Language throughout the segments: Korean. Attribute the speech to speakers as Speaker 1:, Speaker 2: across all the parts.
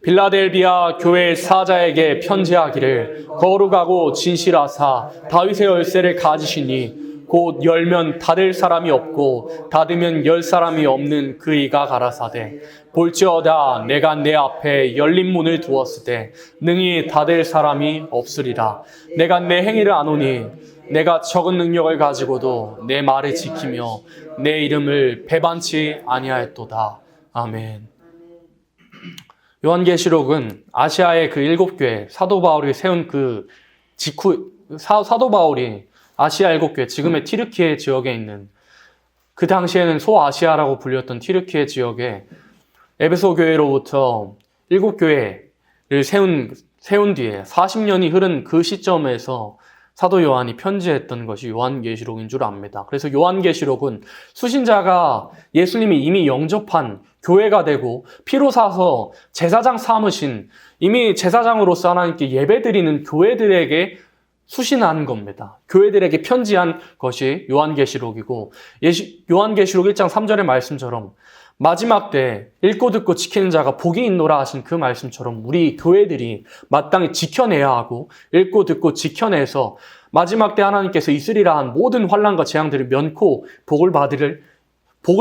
Speaker 1: 빌라델비아 교회 사자에게 편지하기를 거룩하고 진실하사 다윗의 열쇠를 가지시니 곧 열면 닫을 사람이 없고 닫으면 열 사람이 없는 그이가 가라사대 볼지어다 내가 내 앞에 열린 문을 두었으되 능히 닫을 사람이 없으리라. 내가 내 행위를 아노니 내가 적은 능력을 가지고도 내 말을 지키며 내 이름을 배반치 아니하였도다. 아멘. 요한계시록은 아시아의 그 7교회 사도 바울이 세운 그 사도 바울이 아시아 7교회, 지금의 튀르키예 지역에 있는, 그 당시에는 소아시아라고 불렸던 튀르키예 지역에 에베소 교회로부터 7교회를 세운 뒤에 40년이 흐른 그 시점에서 사도 요한이 편지했던 것이 요한계시록인 줄 압니다. 그래서 요한계시록은 수신자가 예수님이 이미 영접한 교회가 되고 피로 사서 제사장 삼으신, 이미 제사장으로서 하나님께 예배드리는 교회들에게 수신한 겁니다. 교회들에게 편지한 것이 요한계시록이고, 요한계시록 1장 3절의 말씀처럼 마지막 때 읽고 듣고 지키는 자가 복이 있노라 하신 그 말씀처럼 우리 교회들이 마땅히 지켜내야 하고 읽고 듣고 지켜내서 마지막 때 하나님께서 있으리라 한 모든 환난과 재앙들을 면코 복을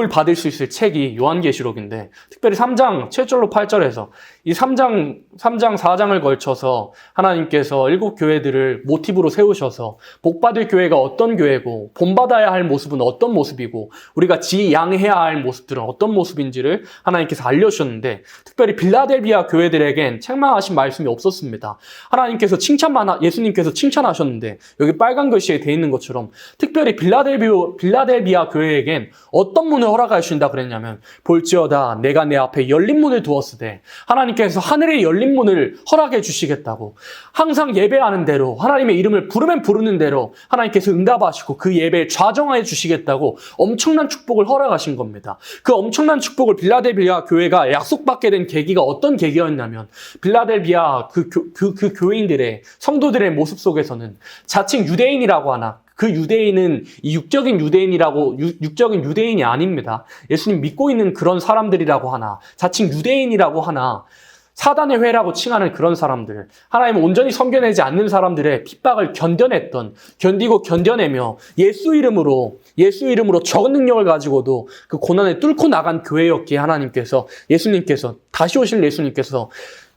Speaker 1: 받을 수 있을 책이 요한계시록인데, 특별히 3장 7절로 8절에서 이 3장 4장을 걸쳐서 하나님께서 7교회들을 모티브로 세우셔서 복받을 교회가 어떤 교회고 본받아야 할 모습은 어떤 모습이고 우리가 지양해야 할 모습들은 어떤 모습인지를 하나님께서 알려주셨는데, 특별히 빌라델비아 교회들에겐 책망하신 말씀이 없었습니다. 하나님께서 예수님께서 칭찬하셨는데 여기 빨간 글씨에 돼 있는 것처럼 특별히 빌라델비아 교회에겐 어떤 문을 허락하여 주신다 그랬냐면, 볼지어다 내가 내 앞에 열린 문을 두었으되, 하나님께서 하늘의 열린 문을 허락해 주시겠다고, 항상 예배하는 대로 하나님의 이름을 부르면 부르는 대로 하나님께서 응답하시고 그 예배에 좌정하여 주시겠다고 엄청난 축복을 허락하신 겁니다. 그 엄청난 축복을 빌라델비아 교회가 약속받게 된 계기가 어떤 계기였냐면, 빌라델비아 그 교인들의, 성도들의 모습 속에서는 자칭 유대인이라고 하나, 그 유대인은 이 육적인 유대인이 아닙니다. 예수님 믿고 있는 그런 사람들이라고 하나, 자칭 유대인이라고 하나, 사단의 회라고 칭하는 그런 사람들, 하나님을 온전히 섬겨내지 않는 사람들의 핍박을 견디고 견뎌내며 예수 이름으로 적은 능력을 가지고도 그 고난을 뚫고 나간 교회였기에 예수님께서 다시 오실 예수님께서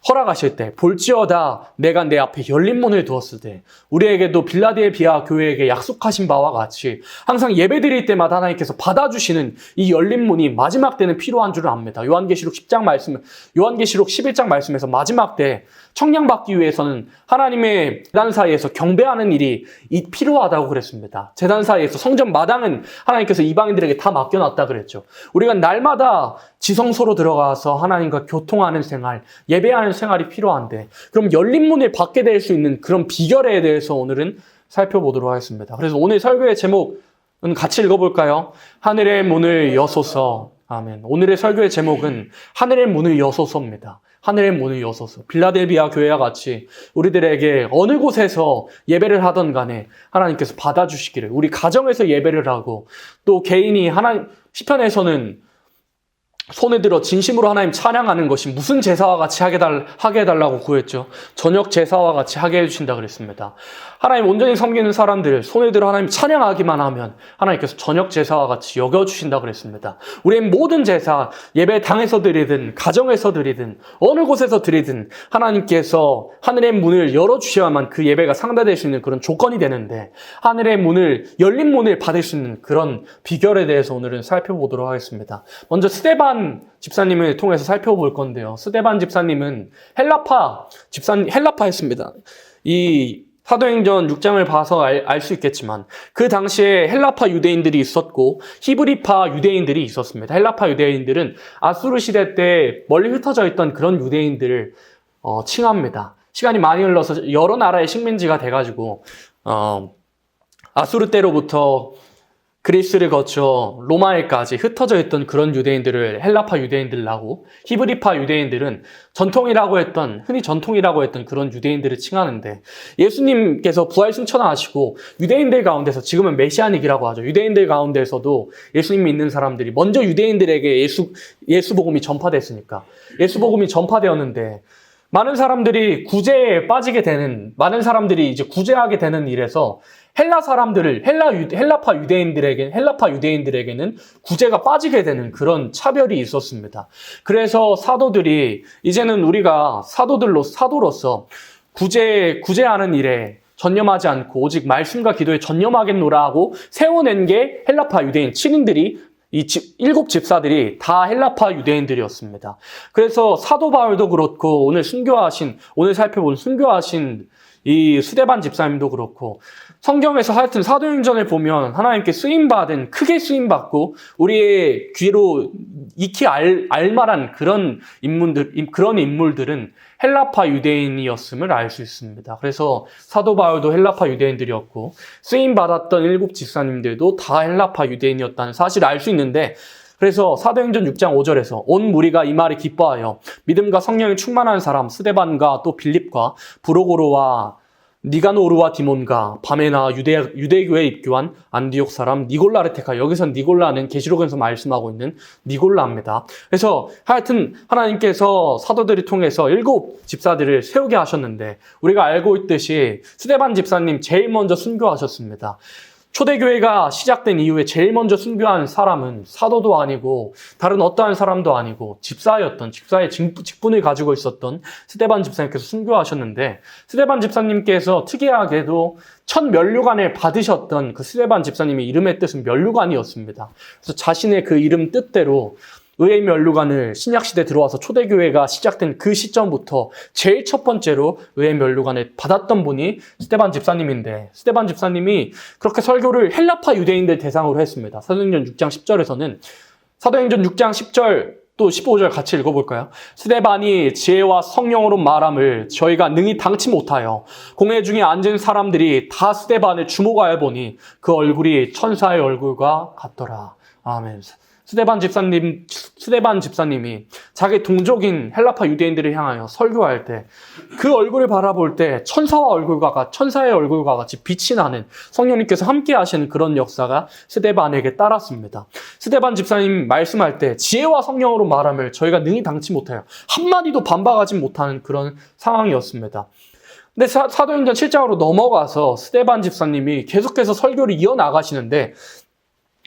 Speaker 1: 허락하실 때, 볼지어다 내가 내 앞에 열린 문을 두었을 때, 우리에게도 빌라델비아 교회에게 약속하신 바와 같이 항상 예배드릴 때마다 하나님께서 받아주시는 이 열린 문이 마지막 때는 필요한 줄을 압니다. 요한계시록 11장 말씀에서 마지막 때 청량받기 위해서는 하나님의 제단사에서 경배하는 일이 필요하다고 그랬습니다. 제단사에서 성전 마당은 하나님께서 이방인들에게 다 맡겨놨다 그랬죠. 우리가 날마다 지성소로 들어가서 하나님과 교통하는 생활, 예배하는 생활이 필요한데, 그럼 열린 문을 받게 될 수 있는 그런 비결에 대해서 오늘은 살펴보도록 하겠습니다. 그래서 오늘 설교의 제목은 같이 읽어볼까요? 하늘의 문을 여소서. 아멘. 오늘의 설교의 제목은 하늘의 문을 여소서입니다. 하늘의 문을 여소서. 빌라델비아 교회와 같이 우리들에게 어느 곳에서 예배를 하던 간에 하나님께서 받아주시기를, 우리 가정에서 예배를 하고, 또 개인이 시편에서는 손에 들어 진심으로 하나님 찬양하는 것이 무슨 제사와 같이 하게 해달라고 구했죠. 저녁 제사와 같이 하게 해주신다 그랬습니다. 하나님 온전히 섬기는 사람들 손에 들어 하나님 찬양하기만 하면 하나님께서 저녁 제사와 같이 여겨주신다 그랬습니다. 우리의 모든 제사, 예배당에서 드리든 가정에서 드리든 어느 곳에서 드리든 하나님께서 하늘의 문을 열어주셔야만 그 예배가 상달될 수 있는 그런 조건이 되는데, 하늘의 문을, 열린 문을 받을 수 있는 그런 비결에 대해서 오늘은 살펴보도록 하겠습니다. 먼저 스데반 집사님을 통해서 살펴볼 건데요. 스데반 집사님은 헬라파였습니다. 이 사도행전 6장을 봐서 알 수 있겠지만 그 당시에 헬라파 유대인들이 있었고 히브리파 유대인들이 있었습니다. 헬라파 유대인들은 아수르 시대 때 멀리 흩어져 있던 그런 유대인들을 칭합니다. 시간이 많이 흘러서 여러 나라의 식민지가 돼가지고 아수르 때로부터 그리스를 거쳐 로마에까지 흩어져 있던 그런 유대인들을 헬라파 유대인들이라고, 히브리파 유대인들은 흔히 전통이라고 했던 그런 유대인들을 칭하는데, 예수님께서 부활 승천하시고 유대인들 가운데서, 지금은 메시아닉이라고 하죠, 유대인들 가운데서도 예수님 믿는 사람들이 먼저 유대인들에게 예수 복음이 전파됐으니까, 예수 복음이 전파되었는데, 많은 사람들이 많은 사람들이 이제 구제하게 되는 일에서 헬라파 유대인들에게는 구제가 빠지게 되는 그런 차별이 있었습니다. 그래서 사도들이, 이제는 우리가 사도로서 구제하는 일에 전념하지 않고 오직 말씀과 기도에 전념하겠노라 하고 세워낸 게 헬라파 유대인 7인들이, 일곱 집사들이 다 헬라파 유대인들이었습니다. 그래서 사도 바울도 그렇고, 오늘 살펴본 순교하신 이 스데반 집사님도 그렇고, 성경에서 하여튼 사도행전을 보면 하나님께 크게 쓰임받고 우리의 귀로 익히 알만한 그런 인물들은 헬라파 유대인이었음을 알 수 있습니다. 그래서 사도 바울도 헬라파 유대인들이었고, 쓰임받았던 일곱 집사님들도 다 헬라파 유대인이었다는 사실을 알 수 있는데, 그래서 사도행전 6장 5절에서 온 무리가 이 말에 기뻐하여 믿음과 성령이 충만한 사람 스데반과 또 빌립과 브로고로와 니가노르와 디몬과 바메나 유대교에 입교한 안디옥 사람 니골라를 택하, 여기서 니골라는 계시록에서 말씀하고 있는 니골라입니다. 그래서 하여튼 하나님께서 사도들을 통해서 일곱 집사들을 세우게 하셨는데, 우리가 알고 있듯이 스데반 집사님 제일 먼저 순교하셨습니다. 초대교회가 시작된 이후에 제일 먼저 순교한 사람은 사도도 아니고 다른 어떠한 사람도 아니고 집사의 직분을 가지고 있었던 스데반 집사님께서 순교하셨는데, 스데반 집사님께서 특이하게도 첫 면류관을 받으셨던 그 스데반 집사님의 이름의 뜻은 면류관이었습니다. 그래서 자신의 그 이름 뜻대로 의의 면류관을, 신약시대 들어와서 초대교회가 시작된 그 시점부터 제일 첫 번째로 의의 면류관을 받았던 분이 스데반 집사님인데, 스데반 집사님이 그렇게 설교를 헬라파 유대인들 대상으로 했습니다. 사도행전 6장 10절 또 15절 같이 읽어볼까요? 스데반이 지혜와 성령으로 말함을 저희가 능히 당치 못하여 공회 중에 앉은 사람들이 다 스데반을 주목하여 보니 그 얼굴이 천사의 얼굴과 같더라. 아멘. 스데반 집사님이 자기 동족인 헬라파 유대인들을 향하여 설교할 때 그 얼굴을 바라볼 때 천사의 얼굴과 같이 빛이 나는, 성령님께서 함께 하시는 그런 역사가 스데반에게 따랐습니다. 스데반 집사님 말씀할 때 지혜와 성령으로 말함을 저희가 능히 당치 못해요. 한마디도 반박하지 못하는 그런 상황이었습니다. 근데 사도행전 7장으로 넘어가서 스데반 집사님이 계속해서 설교를 이어나가시는데,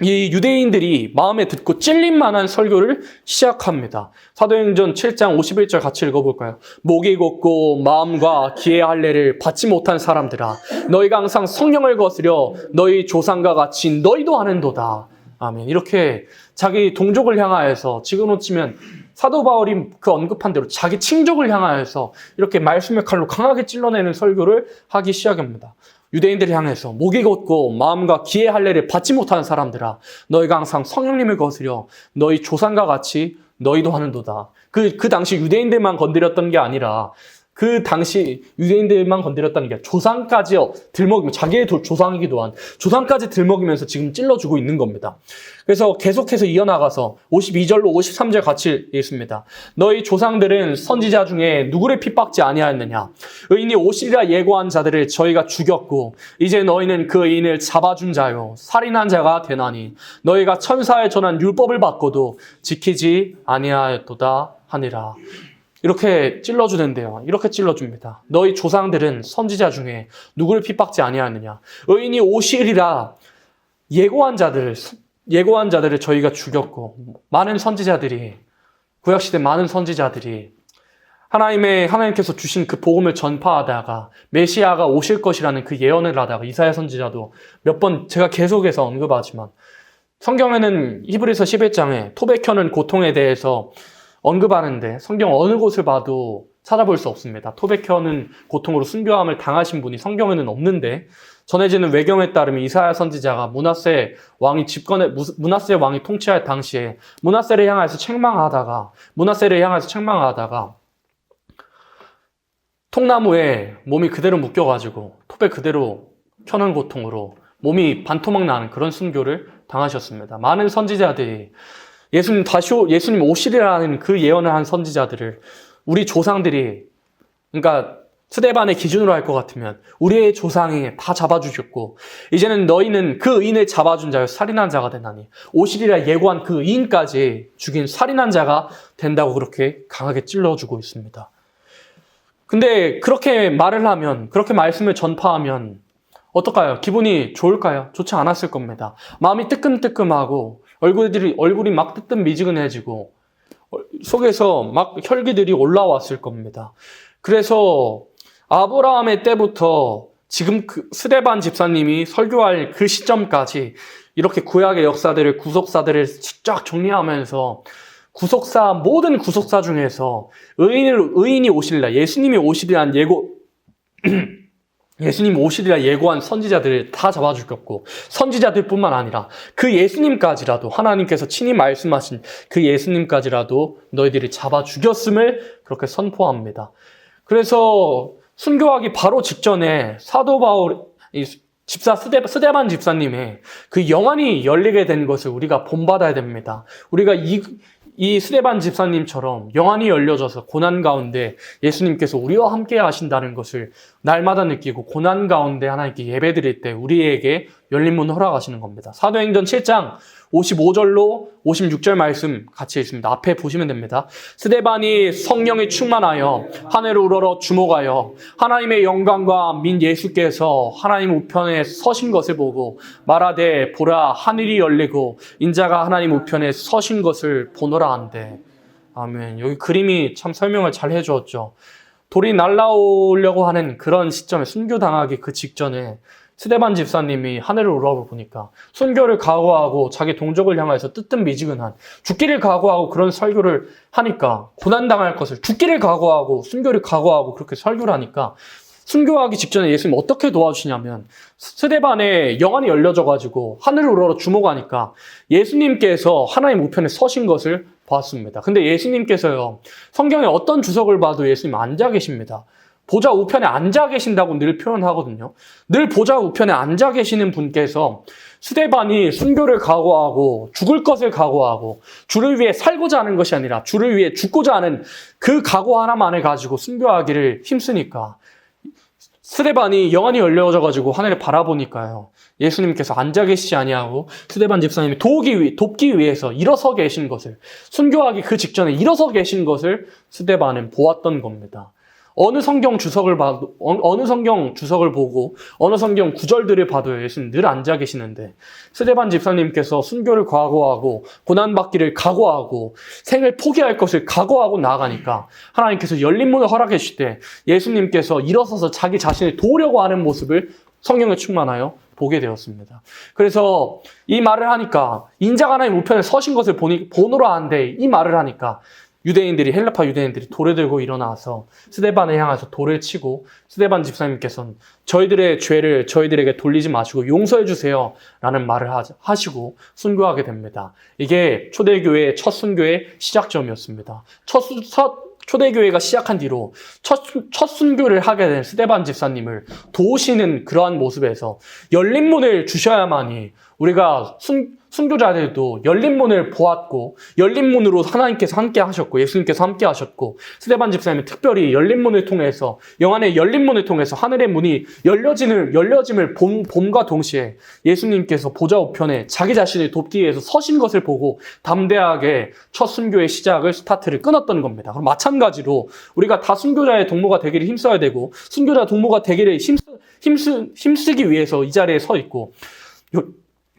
Speaker 1: 이 유대인들이 마음에 듣고 찔린 만한 설교를 시작합니다. 사도행전 7장 51절 같이 읽어볼까요? 목이 곧고 마음과 기의 할례를 받지 못한 사람들아, 너희가 항상 성령을 거스려 너희 조상과 같이 너희도 하는도다. 아멘. 이렇게 자기 동족을 향하여서, 지금으로 치면 사도 바울이 그 언급한 대로 자기 친족을 향하여서 이렇게 말씀의 칼로 강하게 찔러내는 설교를 하기 시작합니다. 유대인들을 향해서 목이 곧고 마음과 기의 할례를 받지 못하는 사람들아, 너희가 항상 성령님을 거스려 너희 조상과 같이 너희도 하는도다. 그 당시 유대인들만 건드렸던 게 아니라, 그 당시 유대인들만 건드렸다는 게 조상까지 들먹이며, 자기의 조상이기도 한 조상까지 들먹이면서 지금 찔러주고 있는 겁니다. 그래서 계속해서 이어나가서 52절로 53절 같이 읽습니다. 너희 조상들은 선지자 중에 누구를 핍박지 아니하였느냐? 의인이 오시리라 예고한 자들을 저희가 죽였고 이제 너희는 그 의인을 잡아준 자요 살인한 자가 되나니 너희가 천사에 전한 율법을 받고도 지키지 아니하였도다 하니라. 이렇게 찔러주는데요. 이렇게 찔러줍니다. 너희 조상들은 선지자 중에 누구를 핍박지 아니하느냐? 의인이 오시리라 예고한 자들을 저희가 죽였고, 많은 선지자들이, 구약시대 많은 선지자들이 하나님께서 주신 그 복음을 전파하다가 메시아가 오실 것이라는 그 예언을 하다가, 이사야 선지자도 몇 번 제가 계속해서 언급하지만, 성경에는 히브리서 11장에 토백혀는 고통에 대해서 언급하는데 성경 어느 곳을 봐도 찾아볼 수 없습니다. 토백혀는 고통으로 순교함을 당하신 분이 성경에는 없는데, 전해지는 외경에 따르면 이사야 선지자가 문하세 왕이 통치할 당시에 문하세를 향해서 책망하다가 통나무에 몸이 그대로 묶여가지고 토백 그대로 켜는 고통으로 몸이 반토막 나는 그런 순교를 당하셨습니다. 많은 선지자들이 예수님 오시리라는 그 예언을 한 선지자들을 우리 조상들이, 그러니까 스데반의 기준으로 할 것 같으면 우리의 조상이 다 잡아주셨고, 이제는 너희는 그 의인을 잡아준 자여 살인한 자가 되나니, 오시리라 예고한 그 의인까지 죽인 살인한 자가 된다고 그렇게 강하게 찔러주고 있습니다. 근데 그렇게 말을 하면, 그렇게 말씀을 전파하면 어떨까요? 기분이 좋을까요? 좋지 않았을 겁니다. 마음이 뜨끔뜨끔하고 얼굴이 막 뜨뜻미지근해지고 속에서 막 혈기들이 올라왔을 겁니다. 그래서 아브라함의 때부터 지금 그 스데반 집사님이 설교할 그 시점까지 이렇게 구약의 역사들을, 구속사들을 쫙 정리하면서 모든 구속사 중에서 의인이 오시리라, 예수님이 오시리라 예고한 선지자들을 다 잡아주셨고, 선지자들뿐만 아니라 그 예수님까지라도, 하나님께서 친히 말씀하신 그 예수님까지라도 너희들이 잡아 죽였음을 그렇게 선포합니다. 그래서 순교하기 바로 직전에 사도 바울, 스데반 집사님의 그 영안이 열리게 된 것을 우리가 본받아야 됩니다. 우리가 이 스데반 집사님처럼 영안이 열려져서 고난 가운데 예수님께서 우리와 함께 하신다는 것을 날마다 느끼고, 고난 가운데 하나님께 예배드릴 때 우리에게 열린 문 허락하시는 겁니다. 사도행전 7장 55절로 56절 말씀 같이 있습니다. 앞에 보시면 됩니다. 스데반이 성령에 충만하여 하늘을 우러러 주목하여 하나님의 영광과 민 예수께서 하나님 우편에 서신 것을 보고 말하되, 보라, 하늘이 열리고 인자가 하나님 우편에 서신 것을 보노라 한대. 아멘. 여기 그림이 참 설명을 잘 해주었죠. 돌이 날라오려고 하는 그런 시점에, 순교당하기 그 직전에 스데반 집사님이 하늘을 우러러보니까 순교를 각오하고 자기 동족을 향해서 뜨뜻미지근한, 죽기를 각오하고 그런 설교를 하니까, 고난당할 것을 죽기를 각오하고 순교를 각오하고 그렇게 설교를 하니까, 순교하기 직전에 예수님 어떻게 도와주시냐면, 스데반의 영안이 열려져가지고 하늘을 우러러 주목하니까 예수님께서 하나님 우편에 서신 것을 봤습니다. 근데 예수님께서요, 성경에 어떤 주석을 봐도 예수님 앉아 계십니다. 보좌 우편에 앉아 계신다고 늘 표현하거든요. 늘 보좌 우편에 앉아 계시는 분께서 스데반이 순교를 각오하고 죽을 것을 각오하고 주를 위해 살고자 하는 것이 아니라 주를 위해 죽고자 하는 그 각오 하나만을 가지고 순교하기를 힘쓰니까, 스데반이 영안이 열려져가지고 하늘을 바라보니까요, 예수님께서 앉아 계시지 아니하고 스데반 집사님이 돕기 위해서 일어서 계신 것을, 순교하기 그 직전에 일어서 계신 것을 스데반은 보았던 겁니다. 어느 성경 주석을 보고 어느 성경 구절들을 봐도 예수님 늘 앉아 계시는데, 스데반 집사님께서 순교를 각오하고 고난받기를 각오하고 생을 포기할 것을 각오하고 나아가니까 하나님께서 열린 문을 허락해 주실 때 예수님께서 일어서서 자기 자신을 도우려고 하는 모습을 성령에 충만하여 보게 되었습니다. 그래서 이 말을 하니까, 인자가 하나님 우편에 서신 것을 보노라 하는데, 이 말을 하니까 헬라파 유대인들이 돌을 들고 일어나서 스데반을 향해서 돌을 치고, 스데반 집사님께서는 저희들의 죄를 저희들에게 돌리지 마시고 용서해 주세요 라는 말을 하시고 순교하게 됩니다. 이게 초대교회의 첫 순교의 시작점이었습니다. 초대교회가 시작한 뒤로 첫 순교를 하게 된 스데반 집사님을 도우시는 그러한 모습에서 열린 문을 주셔야만이 우리가 순교자들도 열린 문을 보았고, 열린 문으로 하나님께서 함께 하셨고 예수님께서 함께 하셨고, 스데반 집사님은 특별히 열린 문을 통해서, 영안의 열린 문을 통해서 하늘의 문이 열려짐을 봄과 동시에 예수님께서 보좌 우편에 자기 자신을 돕기 위해서 서신 것을 보고 담대하게 첫 순교의 스타트를 끊었던 겁니다. 그럼 마찬가지로 우리가 다 순교자의 동무가 되기를 힘써야 되고, 순교자 동무가 되기를 힘쓰기 위해서 이 자리에 서 있고,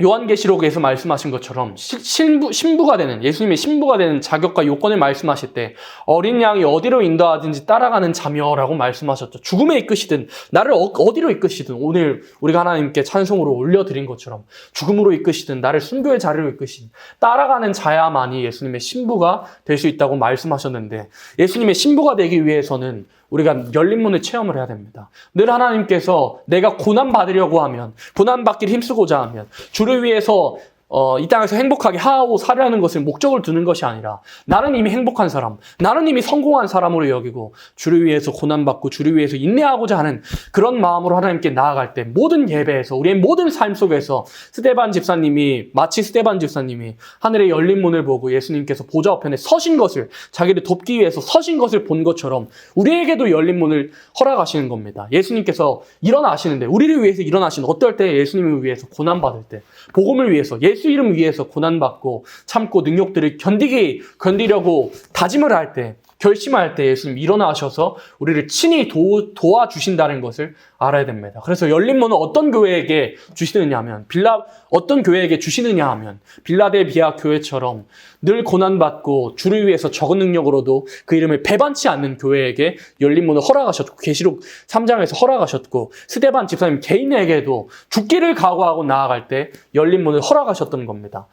Speaker 1: 요한계시록에서 말씀하신 것처럼 신부가 되는, 예수님의 신부가 되는 자격과 요건을 말씀하실 때 어린 양이 어디로 인도하든지 따라가는 자며라고 말씀하셨죠. 죽음에 이끄시든 나를 어디로 이끄시든, 오늘 우리가 하나님께 찬송으로 올려드린 것처럼 죽음으로 이끄시든 나를 순교의 자리로 이끄시든 따라가는 자야만이 예수님의 신부가 될 수 있다고 말씀하셨는데, 예수님의 신부가 되기 위해서는 우리가 열린 문을 체험을 해야 됩니다. 늘 하나님께서 내가 고난받으려고 하면, 고난받기를 힘쓰고자 하면, 주를 위해서 이 땅에서 행복하게 하고 살아가는 것을 목적을 두는 것이 아니라 나는 이미 행복한 사람, 나는 이미 성공한 사람으로 여기고 주를 위해서 고난받고 주를 위해서 인내하고자 하는 그런 마음으로 하나님께 나아갈 때 모든 예배에서 우리의 모든 삶 속에서 마치 스데반 집사님이 하늘의 열린 문을 보고 예수님께서 보좌 우편에 서신 것을 자기를 돕기 위해서 서신 것을 본 것처럼 우리에게도 열린 문을 허락하시는 겁니다. 예수님께서 일어나시는데 우리를 위해서 일어나시는 어떨 때 예수님을 위해서 고난받을 때 복음을 위해서 예수 이름 위해서 고난받고 참고 능력들을 견디려고 다짐을 할 때 결심할 때 예수님 일어나셔서 우리를 친히 도와주신다는 것을 알아야 됩니다. 그래서 열린 문은 어떤 교회에게 주시느냐 하면 빌라델비아 교회처럼 늘 고난받고 주를 위해서 적은 능력으로도 그 이름을 배반치 않는 교회에게 열린 문을 허락하셨고 계시록 3장에서 허락하셨고 스데반 집사님 개인에게도 죽기를 각오하고 나아갈 때 열린 문을 허락하셨던 겁니다.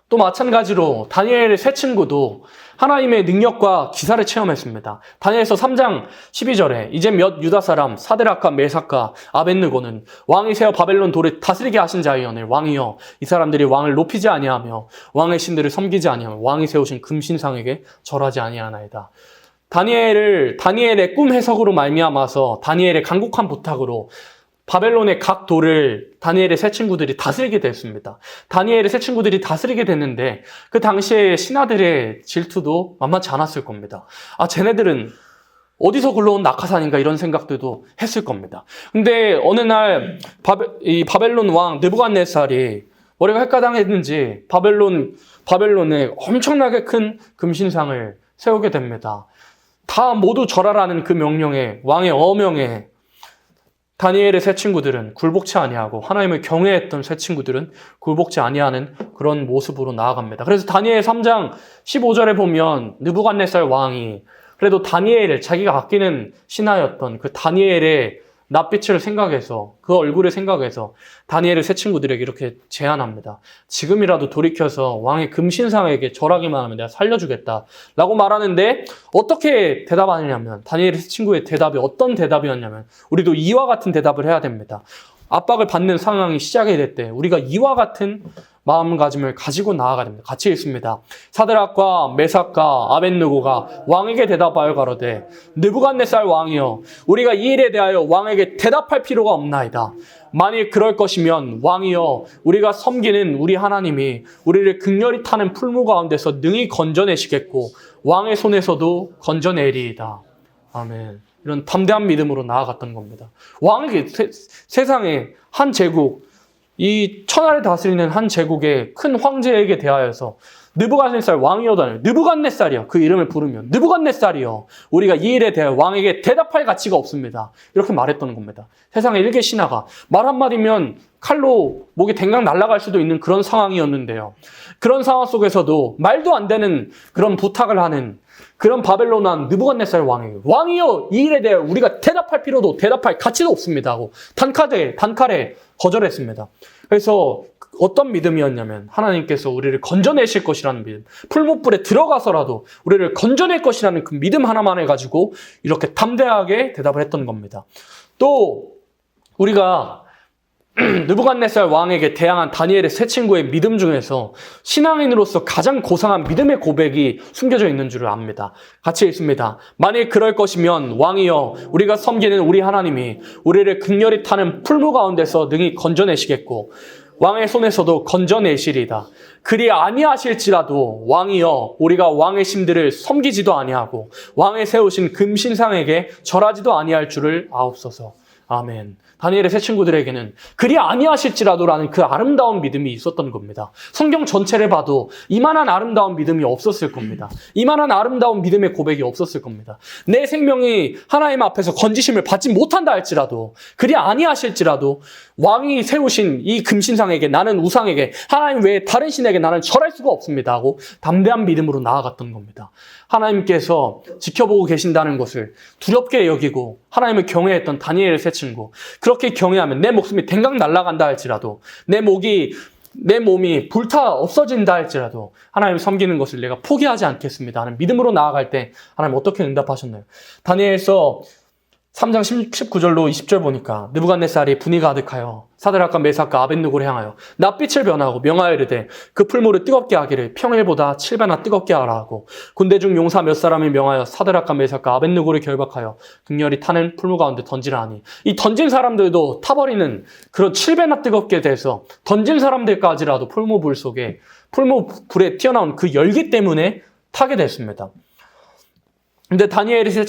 Speaker 1: 또 마찬가지로 다니엘의 세 친구도 하나님의 능력과 기사를 체험했습니다. 다니엘서 3장 12절에 이제 몇 유다 사람 사데락과 메삭과 아벳느고는 왕이 세워 바벨론 돌을 다스리게 하신 자이오늘 왕이여 이 사람들이 왕을 높이지 아니하며 왕의 신들을 섬기지 아니하며 왕이 세우신 금신상에게 절하지 아니하나이다. 다니엘의 꿈 해석으로 말미암아서 다니엘의 간곡한 부탁으로 바벨론의 각 돌을 다니엘의 세 친구들이 다스리게 됐습니다. 다니엘의 세 친구들이 다스리게 됐는데 그 당시에 신하들의 질투도 만만치 않았을 겁니다. 쟤네들은 어디서 굴러온 낙하산인가 이런 생각들도 했을 겁니다. 근데 어느 날 바벨론 왕 느부갓네살이 머리가 헷가당했는지 바벨론에 엄청나게 큰 금신상을 세우게 됩니다. 다 모두 절하라는 그 명령에 왕의 어명에 다니엘의 세 친구들은 굴복치 아니하고 하나님을 경외했던 세 친구들은 굴복치 아니하는 그런 모습으로 나아갑니다. 그래서 다니엘 3장 15절에 보면 느부갓네살 왕이 그래도 다니엘을 자기가 아끼는 신하였던 그 다니엘의 낯빛을 생각해서 그 얼굴을 생각해서 다니엘의 세 친구들에게 이렇게 제안합니다. 지금이라도 돌이켜서 왕의 금신상에게 절하기만 하면 내가 살려주겠다 라고 말하는데 어떻게 대답하느냐면 다니엘의 세 친구의 대답이 어떤 대답이었냐면 우리도 이와 같은 대답을 해야 됩니다. 압박을 받는 상황이 시작이 될 때 우리가 이와 같은 마음가짐을 가지고 나아가야 됩니다. 같이 읽습니다. 사드락과 메삭과 아벳느고가 왕에게 대답하여 가로되 느부갓네살 왕이여 우리가 이 일에 대하여 왕에게 대답할 필요가 없나이다. 만일 그럴 것이면 왕이여 우리가 섬기는 우리 하나님이 우리를 극렬히 타는 풀무 가운데서 능히 건져내시겠고 왕의 손에서도 건져내리이다. 아멘. 이런 담대한 믿음으로 나아갔던 겁니다. 왕에게 세상의 한 제국 이 천하를 다스리는 한 제국의 큰 황제에게 대하여서 느부갓네살 왕이여도 아니고 느부갓네살이여 그 이름을 부르면 느부갓네살이여 우리가 이 일에 대해 왕에게 대답할 가치가 없습니다. 이렇게 말했던 겁니다. 세상의 일개 신하가 말 한마디면 칼로 목이 댕강 날아갈 수도 있는 그런 상황이었는데요. 그런 상황 속에서도 말도 안 되는 그런 부탁을 하는 그런 바벨론 왕 느부갓네살 왕에게 왕이여 이 일에 대해 우리가 대답할 가치도 없습니다 하고 단칼에 거절했습니다. 그래서 어떤 믿음이었냐면 하나님께서 우리를 건져내실 것이라는 믿음, 풀무불에 들어가서라도 우리를 건져낼 것이라는 그 믿음 하나만 해가지고 이렇게 담대하게 대답을 했던 겁니다. 또 우리가 느부갓네살 왕에게 대항한 다니엘의 세 친구의 믿음 중에서 신앙인으로서 가장 고상한 믿음의 고백이 숨겨져 있는 줄을 압니다. 같이 읽습니다. 만일 그럴 것이면 왕이여 우리가 섬기는 우리 하나님이 우리를 극렬히 타는 풀무 가운데서 능히 건져내시겠고 왕의 손에서도 건져내시리다. 그리 아니하실지라도 왕이여 우리가 왕의 신들을 섬기지도 아니하고 왕의 세우신 금신상에게 절하지도 아니할 줄을 아옵소서. 아멘. 다니엘의 세 친구들에게는 그리 아니하실지라도라는 그 아름다운 믿음이 있었던 겁니다. 성경 전체를 봐도 이만한 아름다운 믿음이 없었을 겁니다. 이만한 아름다운 믿음의 고백이 없었을 겁니다. 내 생명이 하나님 앞에서 건지심을 받지 못한다 할지라도 그리 아니하실지라도 왕이 세우신 이 금신상에게 나는 우상에게 하나님 외에 다른 신에게 나는 절할 수가 없습니다 하고 담대한 믿음으로 나아갔던 겁니다. 하나님께서 지켜보고 계신다는 것을 두렵게 여기고 하나님을 경외했던 다니엘의 세 친구 그렇게 경외하면 내 목숨이 댕강 날아간다 할지라도 내 몸이 불타 없어진다 할지라도 하나님 섬기는 것을 내가 포기하지 않겠습니다 하는 믿음으로 나아갈 때 하나님 어떻게 응답하셨나요? 다니엘서 3장 19절로 20절 보니까 느부갓네살이 분이 가득하여 사드락과 메삭과 아벳느고를 향하여 낯빛을 변하고 명하여 이르되 그 풀무를 뜨겁게 하기를 평일보다 7배나 뜨겁게 하라 하고 군대 중 용사 몇 사람을 명하여 사드락과 메삭과 아벳느고를 결박하여 극렬히 타는 풀무 가운데 던지라 하니 이 던진 사람들도 타버리는 그런 7배나 뜨겁게 돼서 던진 사람들까지라도 풀무 불 속에 풀무 불에 튀어나온 그 열기 때문에 타게 됐습니다. 근데 다니엘의 세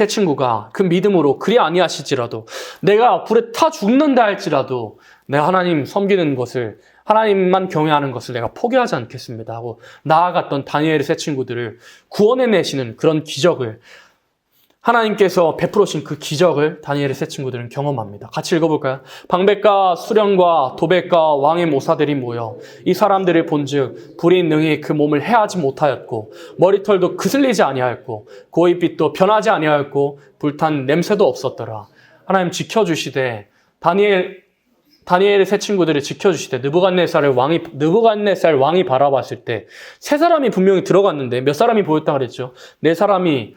Speaker 1: 친구가 그 믿음으로 그리 아니하실지라도 내가 불에 타 죽는다 할지라도 내가 하나님 섬기는 것을 하나님만 경외하는 것을 내가 포기하지 않겠습니다 하고 나아갔던 다니엘의 세 친구들을 구원해내시는 그런 기적을 하나님께서 베풀어신 그 기적을 다니엘의 세 친구들은 경험합니다. 같이 읽어볼까요? 방백과 수령과 도백과 왕의 모사들이 모여 이 사람들을 본즉 불이 능히 그 몸을 해하지 못하였고 머리털도 그슬리지 아니하였고 고입빛도 변하지 아니하였고 불탄 냄새도 없었더라. 하나님 지켜주시되 다니엘의 세 친구들을 지켜주시되 느부갓네살 왕이 바라봤을 때 세 사람이 분명히 들어갔는데 몇 사람이 보였다 그랬죠? 네 사람이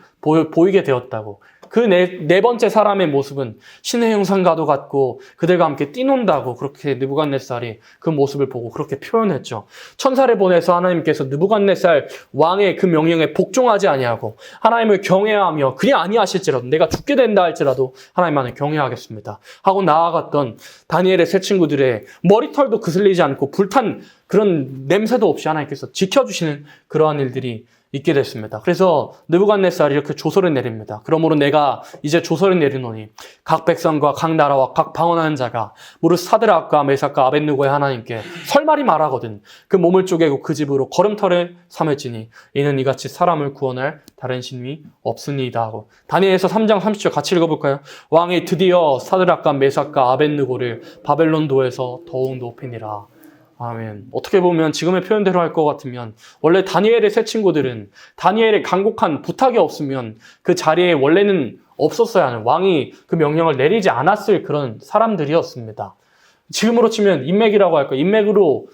Speaker 1: 보이게 되었다고. 그 네 번째 사람의 모습은 신의 형상과도 같고 그들과 함께 뛰논다고 그렇게 느부갓네살이 그 모습을 보고 그렇게 표현했죠. 천사를 보내서 하나님께서 느부갓네살 왕의 그 명령에 복종하지 아니하고 하나님을 경외하며 그리 아니하실지라도 내가 죽게 된다 할지라도 하나님만을 경외하겠습니다 하고 나아갔던 다니엘의 세 친구들의 머리털도 그슬리지 않고 불탄 그런 냄새도 없이 하나님께서 지켜주시는 그러한 일들이 있게 됐습니다. 그래서 느부갓네살이 이렇게 조서를 내립니다. 그러므로 내가 이제 조서를 내리노니 각 백성과 각 나라와 각 방언하는 자가 무릇 사드락과 메삭과 아벳느고의 하나님께 설말이 말하거든 그 몸을 쪼개고 그 집으로 걸음터를 삼을지니 이는 이같이 사람을 구원할 다른 신이 없으니이다 하고 다니엘서 3장 30절 같이 읽어볼까요? 왕이 드디어 사드락과 메삭과 아벳느고를 바벨론 도에서 더욱 높이니라. 아멘. 어떻게 보면 지금의 표현대로 할 것 같으면 원래 다니엘의 세 친구들은 다니엘의 간곡한 부탁이 없으면 그 자리에 원래는 없었어야 하는 왕이 그 명령을 내리지 않았을 그런 사람들이었습니다. 지금으로 치면 인맥이라고 할까 인맥으로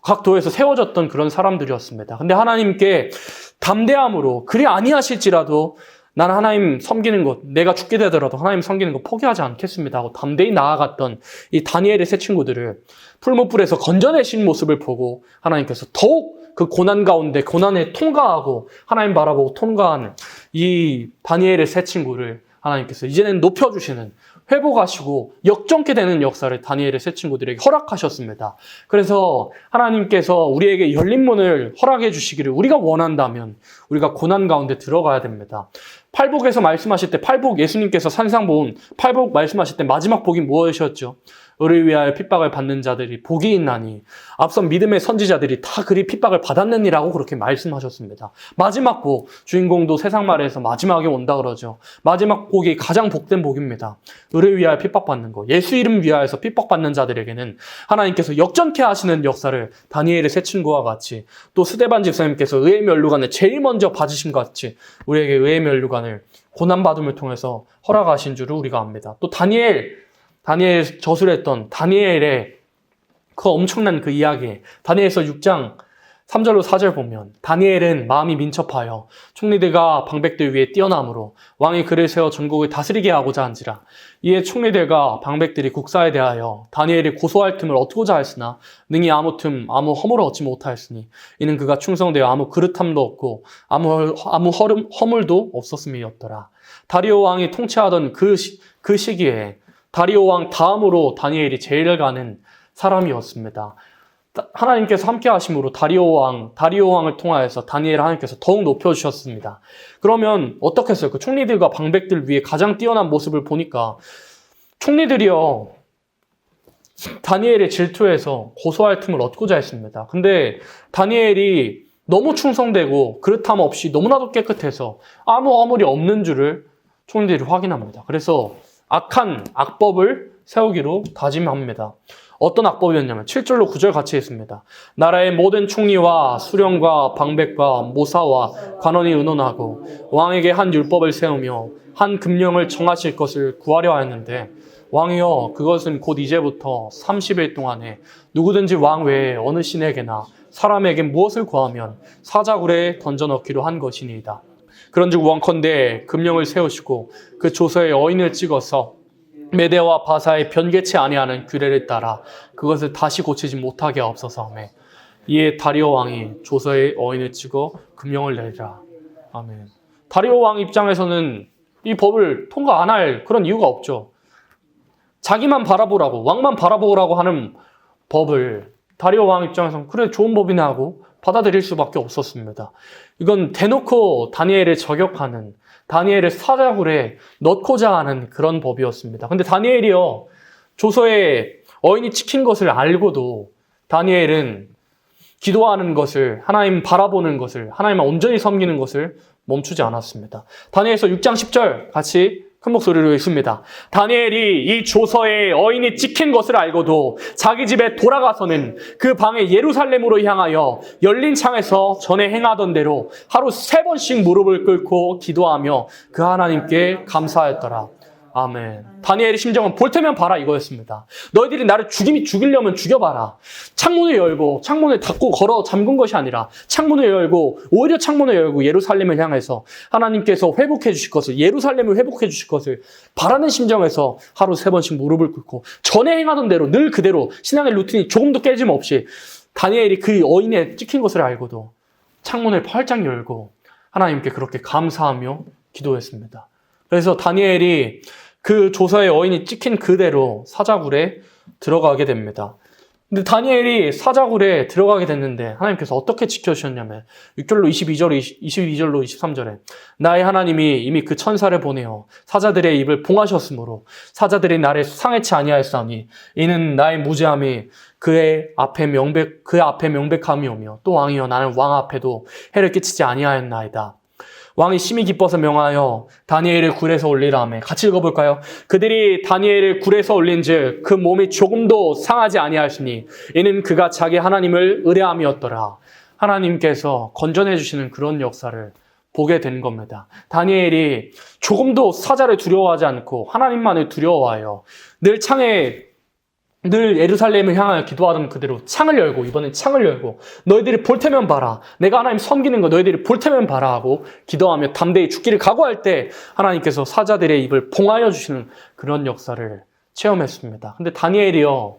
Speaker 1: 각 도에서 세워졌던 그런 사람들이었습니다. 근데 하나님께 담대함으로 그리 아니하실지라도 나는 하나님 섬기는 것, 내가 죽게 되더라도 하나님 섬기는 것 포기하지 않겠습니다 하고 담대히 나아갔던 이 다니엘의 세 친구들을 풀무불에서 건져내신 모습을 보고 하나님께서 더욱 그 고난 가운데 고난에 통과하고 하나님 바라보고 통과하는 이 다니엘의 세 친구를 하나님께서 이제는 높여주시는 회복하시고 역전케 되는 역사를 다니엘의 세 친구들에게 허락하셨습니다. 그래서 하나님께서 우리에게 열린 문을 허락해 주시기를 우리가 원한다면 우리가 고난 가운데 들어가야 됩니다. 팔복에서 말씀하실 때 팔복 예수님께서 산상 보은 팔복 말씀하실 때 마지막 복이 무엇이었죠? 의를 위하여 핍박을 받는 자들이 복이 있나니 앞선 믿음의 선지자들이 다 그리 핍박을 받았느니라고 그렇게 말씀하셨습니다. 마지막 복, 주인공도 세상 말에서 마지막에 온다 그러죠. 마지막 복이 가장 복된 복입니다. 의를 위하여 핍박받는 것, 예수 이름 위하여서 핍박받는 자들에게는 하나님께서 역전케 하시는 역사를 다니엘의 세 친구와 같이 또 스데반 집사님께서 의의 면류관을 제일 먼저 받으심과 같이 우리에게 의의 면류관을 고난받음을 통해서 허락하신 줄을 우리가 압니다. 또 다니엘 저술했던 다니엘의 그 엄청난 그 이야기, 다니엘서 6장 3절로 4절 보면 다니엘은 마음이 민첩하여 총리들과 방백들 위에 뛰어남으로 왕이 그를 세워 전국을 다스리게 하고자 한지라. 이에 총리들과 방백들이 국사에 대하여 다니엘이 고소할 틈을 얻고자 하였으나 능히 아무 허물을 얻지 못하였으니 이는 그가 충성되어 아무 그릇함도 없고 아무 허물도 없었음이었더라. 다리오 왕이 통치하던 그 시기에 다리오 왕 다음으로 다니엘이 제일 가는 사람이었습니다. 하나님께서 함께 하심으로 다리오 왕을 통하여서 다니엘을 하나님께서 더욱 높여주셨습니다. 그러면 어떻게 했어요? 그 총리들과 방백들 위에 가장 뛰어난 모습을 보니까 총리들이요 다니엘의 질투해서 고소할 틈을 얻고자 했습니다. 근데 다니엘이 너무 충성되고 그릇함 없이 너무나도 깨끗해서 아무 허물이 없는 줄을 총리들이 확인합니다. 그래서 악한 악법을 세우기로 다짐합니다. 어떤 악법이었냐면 7절로 9절 같이 했습니다. 나라의 모든 총리와 수령과 방백과 모사와 관원이 의논하고 왕에게 한 율법을 세우며 한 금령을 정하실 것을 구하려 하였는데 왕이여 그것은 곧 이제부터 30일 동안에 누구든지 왕 외에 어느 신에게나 사람에게 무엇을 구하면 사자굴에 던져넣기로 한 것이니이다. 그런즉 원컨대 금령을 세우시고 그 조서에 어인을 찍어서 메대와 바사의 변개치 아니하는 규례를 따라 그것을 다시 고치지 못하게 하옵소서. 아멘. 이에 다리오 왕이 조서에 어인을 찍어 금령을 내리라. 아멘. 다리오 왕 입장에서는 이 법을 통과 안 할 그런 이유가 없죠. 자기만 바라보라고, 왕만 바라보라고 하는 법을 다리오 왕 입장에서는 그래 좋은 법이네 하고 받아들일 수밖에 없었습니다. 이건 대놓고 다니엘을 저격하는, 다니엘을 사자굴에 넣고자 하는 그런 법이었습니다. 근데 다니엘이요, 조서에 어인이 찍힌 것을 알고도 다니엘은 기도하는 것을, 하나님 바라보는 것을, 하나님을 온전히 섬기는 것을 멈추지 않았습니다. 다니엘서 6장 10절 같이 큰 목소리로 읽습니다. 다니엘이 이 조서에 어인이 찍힌 것을 알고도 자기 집에 돌아가서는 그 방에 예루살렘으로 향하여 열린 창에서 전에 행하던 대로 하루 3번씩 무릎을 꿇고 기도하며 그 하나님께 감사하였더라. 아멘. 다니엘의 심정은 볼 테면 봐라 이거였습니다. 너희들이 나를 죽이려면 죽여봐라. 창문을 열고 창문을 닫고 걸어 잠근 것이 아니라 창문을 열고 오히려 창문을 열고 예루살렘을 향해서 하나님께서 회복해 주실 것을, 예루살렘을 회복해 주실 것을 바라는 심정에서 하루 3번씩 무릎을 꿇고 전에 행하던 대로 늘 그대로 신앙의 루틴이 조금도 깨짐없이 다니엘이 그 어인에 찍힌 것을 알고도 창문을 활짝 열고 하나님께 그렇게 감사하며 기도했습니다. 그래서 다니엘이 그 조서의 어인이 찍힌 그대로 사자굴에 들어가게 됩니다. 근데 다니엘이 사자굴에 들어가게 됐는데 하나님께서 어떻게 지켜주셨냐면 6절로 22절로 23절에 나의 하나님이 이미 그 천사를 보내어 사자들의 입을 봉하셨으므로 사자들이 나를 상해치 아니하였사오니 이는 나의 무죄함이 그 앞에 명백함이오며 또 왕이여 나는 왕 앞에도 해를 끼치지 아니하였나이다. 왕이 심히 기뻐서 명하여 다니엘을 굴에서 올리라 하며 같이 읽어볼까요? 그들이 다니엘을 굴에서 올린즉 그 몸이 조금도 상하지 아니하시니 이는 그가 자기 하나님을 의뢰함이었더라. 하나님께서 건전해 주시는 그런 역사를 보게 된 겁니다. 다니엘이 조금도 사자를 두려워하지 않고 하나님만을 두려워하여 늘 예루살렘을 향하여 기도하던 그대로 창을 열고, 이번엔 창을 열고 너희들이 볼 테면 봐라, 내가 하나님 섬기는 거 너희들이 볼 테면 봐라 하고 기도하며 담대히 죽기를 각오할 때 하나님께서 사자들의 입을 봉하여 주시는 그런 역사를 체험했습니다. 근데 다니엘이요,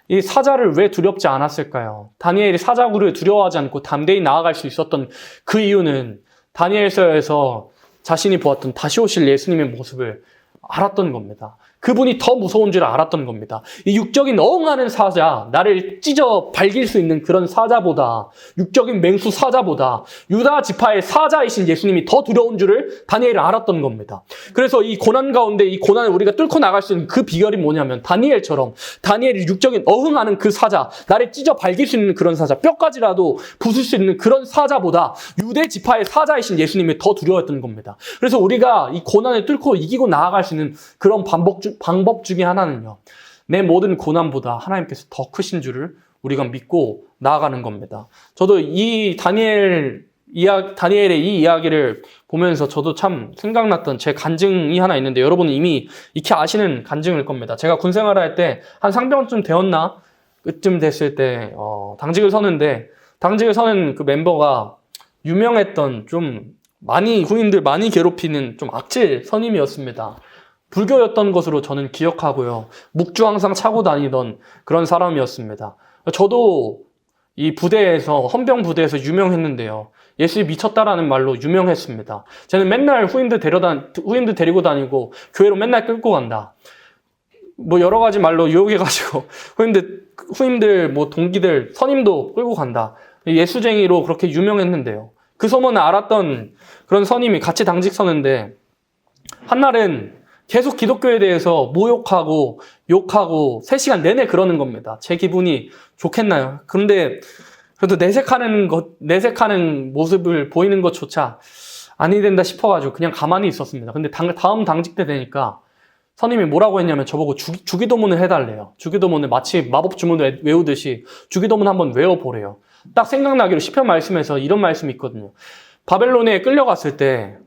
Speaker 1: 이 사자를 왜 두렵지 않았을까요? 다니엘이 사자굴을 두려워하지 않고 담대히 나아갈 수 있었던 그 이유는 다니엘서에서 자신이 보았던 다시 오실 예수님의 모습을 알았던 겁니다. 그분이 더 무서운 줄 알았던 겁니다. 이 육적인 어흥하는 사자, 나를 찢어 발길 수 있는 그런 사자보다, 육적인 맹수 사자보다 유다 지파의 사자이신 예수님이 더 두려운 줄을 다니엘은 알았던 겁니다. 그래서 이 고난 가운데 이 고난을 우리가 뚫고 나갈 수 있는 그 비결이 뭐냐면 다니엘처럼 다니엘이 육적인 어흥하는 그 사자, 나를 찢어 발길 수 있는 그런 사자, 뼈까지라도 부술 수 있는 그런 사자보다 유대 지파의 사자이신 예수님이 더 두려웠던 겁니다. 그래서 우리가 이 고난을 뚫고 이기고 나아갈 수 있는 그런 방법 중에 하나는요, 내 모든 고난보다 하나님께서 더 크신 줄을 우리가 믿고 나아가는 겁니다. 저도 이 다니엘의 이 이야기를 보면서 저도 참 생각났던 제 간증이 하나 있는데, 여러분은 이미 익히 아시는 간증일 겁니다. 제가 군 생활할 때 한 상병쯤 되었나? 그쯤 됐을 때 당직을 서는데, 당직을 서는 그 멤버가 유명했던 후임들 많이 괴롭히는 좀 악질 선임이었습니다. 불교였던 것으로 저는 기억하고요. 묵주 항상 차고 다니던 그런 사람이었습니다. 저도 이 부대에서, 헌병 부대에서 유명했는데요. 예수에 미쳤다라는 말로 유명했습니다. 저는 맨날 후임들 데리고 다니고 교회로 맨날 끌고 간다. 여러 가지 말로 유혹해가지고 후임들 동기들, 선임도 끌고 간다. 예수쟁이로 그렇게 유명했는데요. 그 소문을 알았던 그런 선임이 같이 당직 서는데, 한날은 계속 기독교에 대해서 모욕하고 욕하고 3시간 내내 그러는 겁니다. 제 기분이 좋겠나요? 그런데 그래도 내색하는 모습을 보이는 것조차 아니 된다 싶어가지고 그냥 가만히 있었습니다. 근데 다음 당직 때 되니까 선임이 뭐라고 했냐면 저보고 주기도문을 해달래요. 주기도문을 마치 마법 주문을 외우듯이 주기도문 한번 외워보래요. 딱 생각나기로 시편 말씀에서 이런 말씀이 있거든요. 바벨론에 끌려갔을 때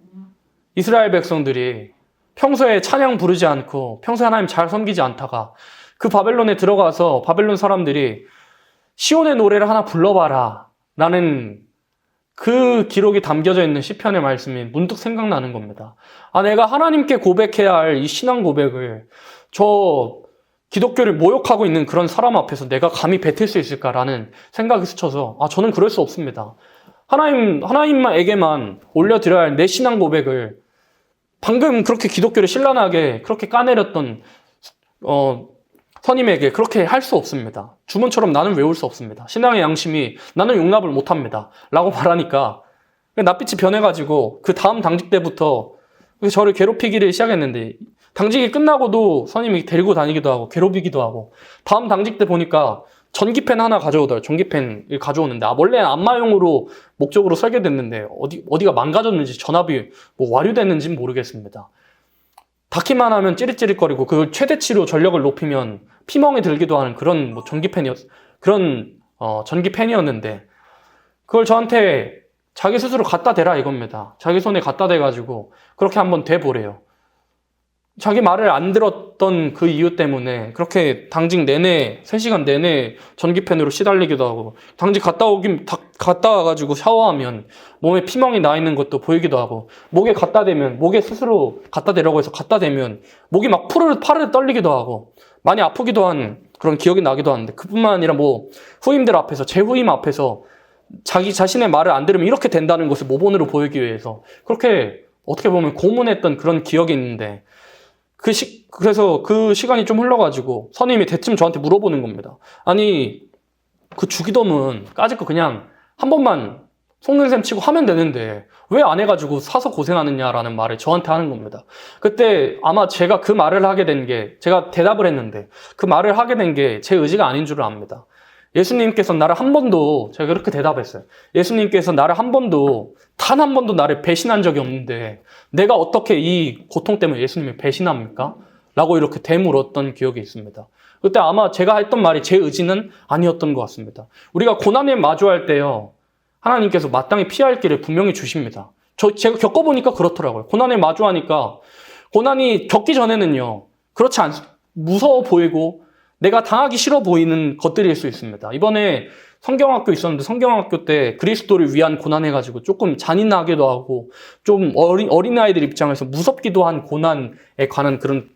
Speaker 1: 이스라엘 백성들이 평소에 찬양 부르지 않고 평소에 하나님 잘 섬기지 않다가 그 바벨론에 들어가서 바벨론 사람들이 시온의 노래를 하나 불러봐라 라는 그 기록이 담겨져 있는 시편의 말씀이 문득 생각나는 겁니다. 아, 내가 하나님께 고백해야 할 이 신앙 고백을 저 기독교를 모욕하고 있는 그런 사람 앞에서 내가 감히 뱉을 수 있을까라는 생각이 스쳐서 아, 저는 그럴 수 없습니다. 하나님에게만 올려드려야 할 내 신앙 고백을 방금 그렇게 기독교를 신랄하게 그렇게 까내렸던 선임에게 그렇게 할 수 없습니다. 주문처럼 나는 외울 수 없습니다. 신앙의 양심이 나는 용납을 못합니다. 라고 말하니까 낯빛이 변해가지고 그 다음 당직 때부터 저를 괴롭히기를 시작했는데 당직이 끝나고도 선임이 데리고 다니기도 하고 괴롭히기도 하고 다음 당직 때 보니까 전기펜 하나 가져오더라고요. 전기펜을 가져오는데 원래 안마용으로 목적으로 설계됐는데 어디가 망가졌는지 전압이 뭐 와류됐는지는 모르겠습니다. 닿기만 하면 찌릿찌릿거리고 그걸 최대치로 전력을 높이면 피멍이 들기도 하는 그런 뭐 전기펜이었는데 그걸 저한테 자기 스스로 갖다 대라 이겁니다. 자기 손에 갖다 대가지고 그렇게 한번 대보래요. 자기 말을 안 들었던 그 이유 때문에 그렇게 당직 내내 3시간 내내 전기펜으로 시달리기도 하고 당직 갔다 와가지고 샤워하면 몸에 피멍이 나 있는 것도 보이기도 하고 목에 스스로 갖다 대라고 해서 갖다 대면 목이 막 파르르 떨리기도 하고 많이 아프기도 한 그런 기억이 나기도 하는데 그뿐만 아니라 뭐 후임들 앞에서 제 후임 앞에서 자기 자신의 말을 안 들으면 이렇게 된다는 것을 모본으로 보이기 위해서 그렇게 어떻게 보면 고문했던 그런 기억이 있는데 그래서 그 시간이 좀 흘러가지고 선임이 대뜸 저한테 물어보는 겁니다. 아니 그 주기도문 까짓 거 그냥 한 번만 속는 셈 치고 하면 되는데 왜 안 해가지고 사서 고생하느냐라는 말을 저한테 하는 겁니다. 그때 아마 제가 그 말을 하게 된 게 제가 대답을 했는데 그 말을 하게 된 게 제 의지가 아닌 줄을 압니다. 예수님께서 나를 한 번도 제가 그렇게 대답했어요. 예수님께서 나를 단 한 번도 나를 배신한 적이 없는데 내가 어떻게 이 고통 때문에 예수님을 배신합니까? 라고 이렇게 되물었던 기억이 있습니다. 그때 아마 제가 했던 말이 제 의지는 아니었던 것 같습니다. 우리가 고난에 마주할 때요, 하나님께서 마땅히 피할 길을 분명히 주십니다. 제가 겪어보니까 그렇더라고요. 고난에 마주하니까 고난이 겪기 전에는요, 무서워 보이고 내가 당하기 싫어 보이는 것들일 수 있습니다. 이번에 성경학교 있었는데 성경학교 때 그리스도를 위한 고난해가지고 조금 잔인하기도 하고 좀 어린아이들 입장에서 무섭기도 한 고난에 관한 그런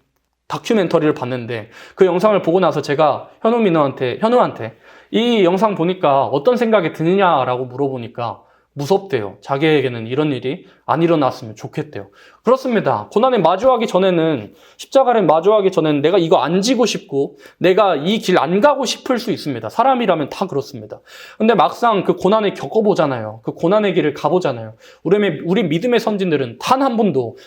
Speaker 1: 다큐멘터리를 봤는데 그 영상을 보고 나서 제가 현우한테 이 영상 보니까 어떤 생각이 드느냐라고 물어보니까 무섭대요. 자기에게는 이런 일이 안 일어났으면 좋겠대요. 그렇습니다. 고난에 마주하기 전에는, 십자가를 마주하기 전에는 내가 이거 안 지고 싶고 내가 이 길 안 가고 싶을 수 있습니다. 사람이라면 다 그렇습니다. 근데 막상 그 고난을 겪어보잖아요. 그 고난의 길을 가보잖아요. 우리 믿음의 선진들은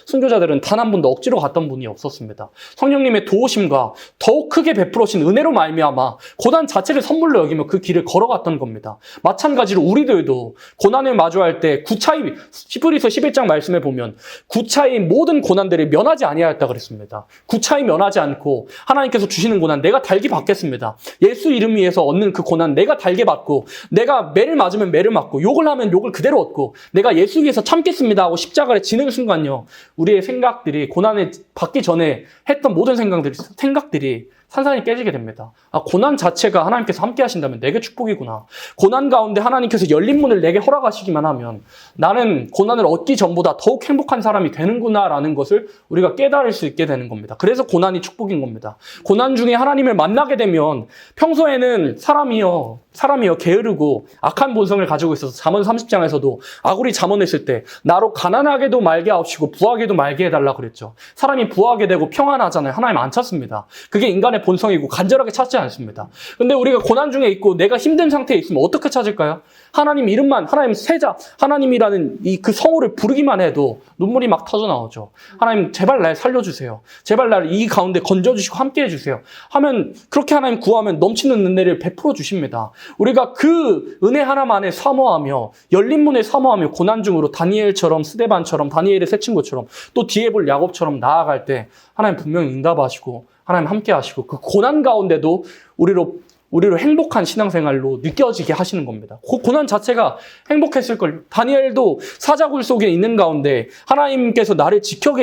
Speaker 1: 순교자들은 단 한 번도 억지로 갔던 분이 없었습니다. 성령님의 도우심과 더욱 크게 베풀어진 은혜로 말미암아 고난 자체를 선물로 여기며 그 길을 걸어갔던 겁니다. 마찬가지로 우리들도 고난을 마주할 때 히브리서 11장 말씀에 보면 구차히 모든 고난들을 면하지 아니하였다 그랬습니다. 구차히 면하지 않고 하나님께서 주시는 고난 내가 달게 받겠습니다. 예수 이름 위에서 얻는 그 고난 내가 달게 받고 내가 매를 맞으면 매를 맞고 욕을 하면 욕을 그대로 얻고 내가 예수 위에서 참겠습니다 하고 십자가를 지는 순간요. 우리의 생각들이 고난을 받기 전에 했던 모든 생각들이 산산이 깨지게 됩니다. 아, 고난 자체가 하나님께서 함께 하신다면 내게 축복이구나. 고난 가운데 하나님께서 열린 문을 내게 허락하시기만 하면 나는 고난을 얻기 전보다 더욱 행복한 사람이 되는구나라는 것을 우리가 깨달을 수 있게 되는 겁니다. 그래서 고난이 축복인 겁니다. 고난 중에 하나님을 만나게 되면 평소에는 사람이요 게으르고 악한 본성을 가지고 있어서 잠언 30장에서도 아구리 잠언했을 때 나로 가난하게도 말게 하옵시고 부하게도 말게 해달라 그랬죠. 사람이 부하게 되고 평안하잖아요. 하나님 안 찾습니다. 그게 인간의 본성이고 간절하게 찾지 않습니다. 근데 우리가 고난 중에 있고 내가 힘든 상태에 있으면 어떻게 찾을까요? 하나님 이름만, 하나님 세자, 하나님이라는 그 성호를 부르기만 해도 눈물이 막 터져 나오죠. 하나님 제발 날 살려주세요. 제발 날 이 가운데 건져주시고 함께 해주세요. 하면 그렇게 하나님 구하면 넘치는 은혜를 베풀어 주십니다. 우리가 그 은혜 하나만에 사모하며 열린 문에 사모하며 고난 중으로 다니엘처럼 스데반처럼 다니엘의 세 친구처럼 또 뒤에 볼 야곱처럼 나아갈 때 하나님 분명히 응답하시고 하나님 함께 하시고 그 고난 가운데도 우리로 우리로 행복한 신앙생활로 느껴지게 하시는 겁니다. 그 고난 자체가 행복했을 걸. 다니엘도 사자굴 속에 있는 가운데 하나님께서 나를 지키고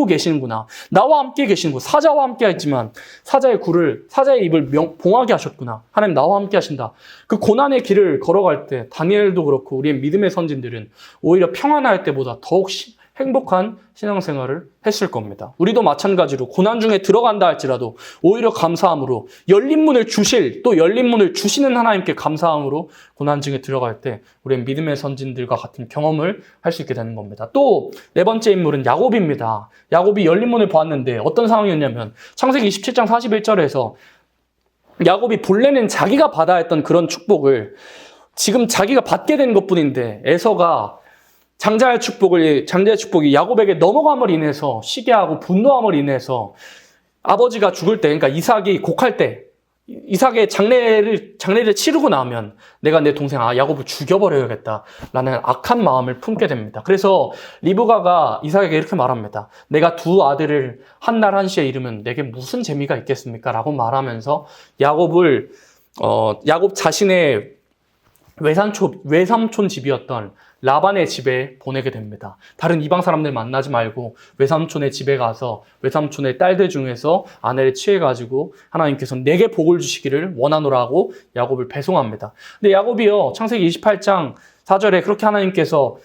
Speaker 1: 계시는구나. 나와 함께 계시는구나. 사자와 함께 했지만 사자의 입을 봉하게 하셨구나. 하나님 나와 함께 하신다. 그 고난의 길을 걸어갈 때 다니엘도 그렇고 우리의 믿음의 선진들은 오히려 평안할 때보다 더욱 행복한 신앙생활을 했을 겁니다. 우리도 마찬가지로 고난 중에 들어간다 할지라도 오히려 감사함으로 열린 문을 주시는 하나님께 감사함으로 고난 중에 들어갈 때 우리의 믿음의 선진들과 같은 경험을 할 수 있게 되는 겁니다. 또 네 번째 인물은 야곱입니다. 야곱이 열린 문을 보았는데 어떤 상황이었냐면 창세기 27장 41절에서 야곱이 본래는 자기가 받아야 했던 그런 축복을 지금 자기가 받게 된 것뿐인데 에서가 장자의 축복이 야곱에게 넘어감을 인해서 시기하고 분노함을 인해서 아버지가 죽을 때, 그러니까 이삭이 곡할 때, 이삭의 장례를 치르고 나면 내가 내 동생 야곱을 죽여버려야겠다라는 악한 마음을 품게 됩니다. 그래서 리브가가 이삭에게 이렇게 말합니다. 내가 두 아들을 한 날 한시에 잃으면 내게 무슨 재미가 있겠습니까? 라고 말하면서 야곱 자신의 외삼촌 집이었던 라반의 집에 보내게 됩니다. 다른 이방 사람들 만나지 말고 외삼촌의 집에 가서 외삼촌의 딸들 중에서 아내를 취해가지고 하나님께서 내게 복을 주시기를 원하노라고 야곱을 배송합니다. 근데 야곱이요, 창세기 28장 4절에 그렇게 하나님께서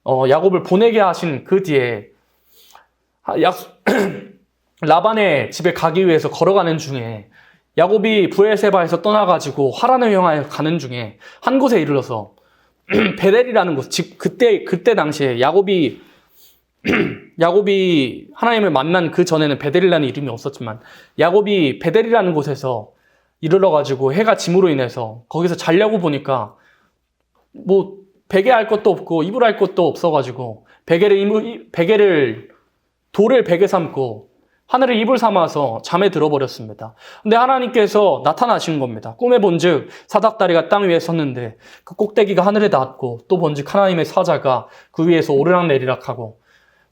Speaker 1: 야곱을 보내게 하신 그 뒤에 라반의 집에 가기 위해서 걸어가는 중에 야곱이 브에세바에서 떠나가지고 하란을 향하여 가는 중에 한 곳에 이르러서 베델이라는 곳, 그때 당시에 야곱이 하나님을 만난 그 전에는 베델이라는 이름이 없었지만 야곱이 베델이라는 곳에서 이르러가지고 해가 짐으로 인해서 거기서 자려고 보니까 뭐 베개 할 것도 없고 이불 할 것도 없어가지고 돌을 베개 삼고 하늘을 이불 삼아서 잠에 들어버렸습니다. 근데 하나님께서 나타나신 겁니다. 꿈에 본즉 사닥다리가 땅 위에 섰는데 그 꼭대기가 하늘에 닿았고 또 본즉 하나님의 사자가 그 위에서 오르락내리락하고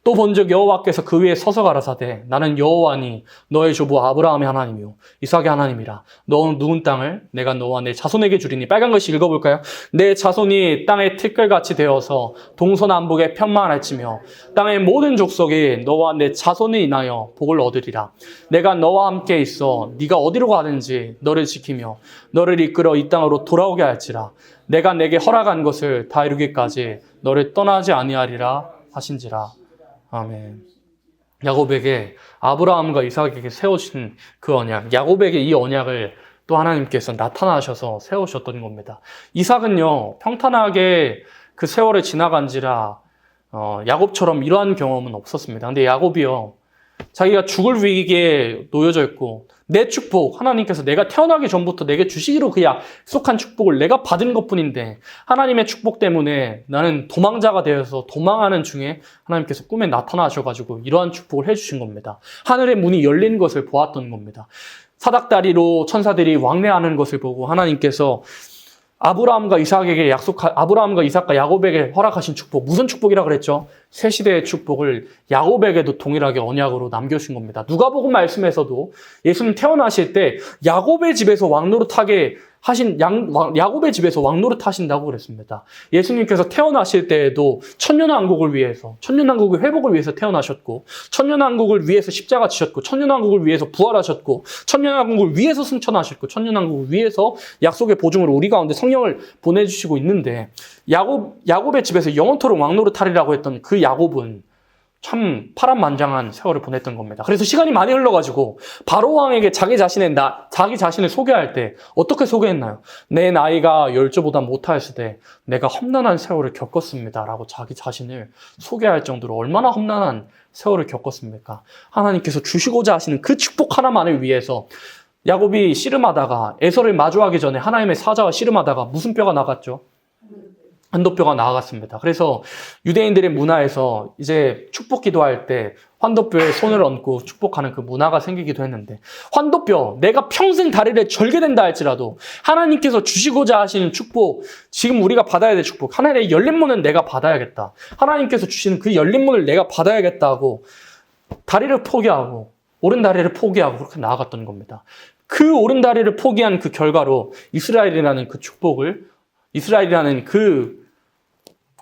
Speaker 1: 또 본즉 여호와께서 그 위에 서서 가라사대 나는 여호와니 너의 조부 아브라함의 하나님이요 이삭의 하나님이라. 너는 누운 땅을 내가 너와 내 자손에게 주리니. 빨간 글씨 읽어볼까요? 내 자손이 땅의 티끌같이 되어서 동서남북에 편만할지며 땅의 모든 족속이 너와 내 자손이 인하여 복을 얻으리라. 내가 너와 함께 있어 네가 어디로 가든지 너를 지키며 너를 이끌어 이 땅으로 돌아오게 할지라. 내가 내게 허락한 것을 다 이루기까지 너를 떠나지 아니하리라 하신지라. 아멘. 야곱에게 아브라함과 이삭에게 세우신 그 언약, 야곱에게 이 언약을 또 하나님께서 나타나셔서 세우셨던 겁니다. 이삭은요, 평탄하게 그 세월을 지나간지라 야곱처럼 이러한 경험은 없었습니다. 근데 야곱이요, 자기가 죽을 위기에 놓여져 있고 내 축복, 하나님께서 내가 태어나기 전부터 내게 주시기로 그 약속한 축복을 내가 받은 것뿐인데 하나님의 축복 때문에 나는 도망자가 되어서 도망하는 중에 하나님께서 꿈에 나타나셔가지고 이러한 축복을 해주신 겁니다. 하늘의 문이 열린 것을 보았던 겁니다. 사닥다리로 천사들이 왕래하는 것을 보고 하나님께서 아브라함과 이삭과 야곱에게 허락하신 축복, 무슨 축복이라 그랬죠? 새 시대의 축복을 야곱에게도 동일하게 언약으로 남겨주신 겁니다. 누가복음 말씀에서도 예수님 태어나실 때 야곱의 집에서 야곱의 집에서 왕노릇 하신다고 그랬습니다. 예수님께서 태어나실 때에도 천년왕국의 회복을 위해서 태어나셨고, 천년왕국을 위해서 십자가 지셨고, 천년왕국을 위해서 부활하셨고, 천년왕국을 위해서 승천하셨고, 천년왕국을 위해서 약속의 보증으로 우리 가운데 성령을 보내주시고 있는데, 야곱의 집에서 영원토록 왕노릇 하리라고 했던 그 야곱은 참 파란만장한 세월을 보냈던 겁니다. 그래서 시간이 많이 흘러가지고 바로 왕에게 자기 자신을 소개할 때 어떻게 소개했나요? 내 나이가 10조보다 못하였을 때 내가 험난한 세월을 겪었습니다 라고 자기 자신을 소개할 정도로 얼마나 험난한 세월을 겪었습니까? 하나님께서 주시고자 하시는 그 축복 하나만을 위해서 야곱이 씨름하다가 에서를 마주하기 전에 하나님의 사자와 씨름하다가 무슨 뼈가 나갔죠? 환도뼈가 나아갔습니다. 그래서 유대인들의 문화에서 이제 축복 기도할 때 환도뼈에 손을 얹고 축복하는 그 문화가 생기기도 했는데, 환도뼈, 내가 평생 다리를 절게 된다 할지라도 하나님께서 주시고자 하시는 축복, 지금 우리가 받아야 될 축복, 하나님의 열린 문은 내가 받아야겠다, 하나님께서 주시는 그 열린 문을 내가 받아야겠다고 다리를 포기하고 오른 다리를 포기하고 그렇게 나아갔던 겁니다. 그 오른다리를 포기한 그 결과로 이스라엘이라는 그 축복을, 이스라엘이라는 그